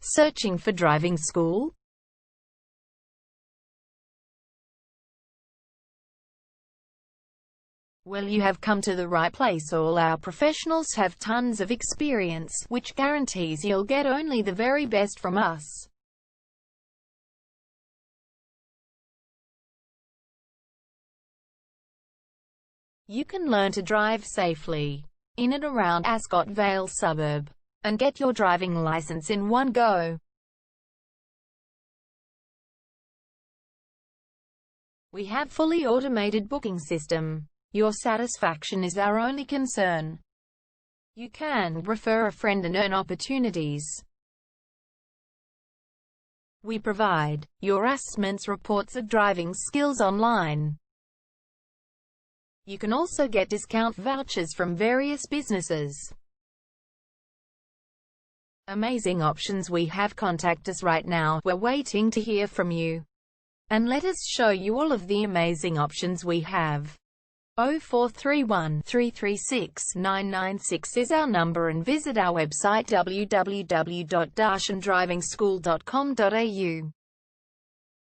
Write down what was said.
Searching for driving school? Well, you have come to the right place. All our professionals have tons of experience, which guarantees you'll get only the very best from us. You can learn to drive safely in and around Ascot Vale suburb, and get your driving license in one go. We have fully automated booking system. Your satisfaction is our only concern. You can refer a friend and earn opportunities. We provide your assessments reports of driving skills online. You can also get discount vouchers from various businesses. Amazing options we have. Contact us right now. We're waiting to hear from you. And let us show you all of the amazing options we have. 0431 336 996 is our number, and visit our website www.darshandrivingschool.com.au.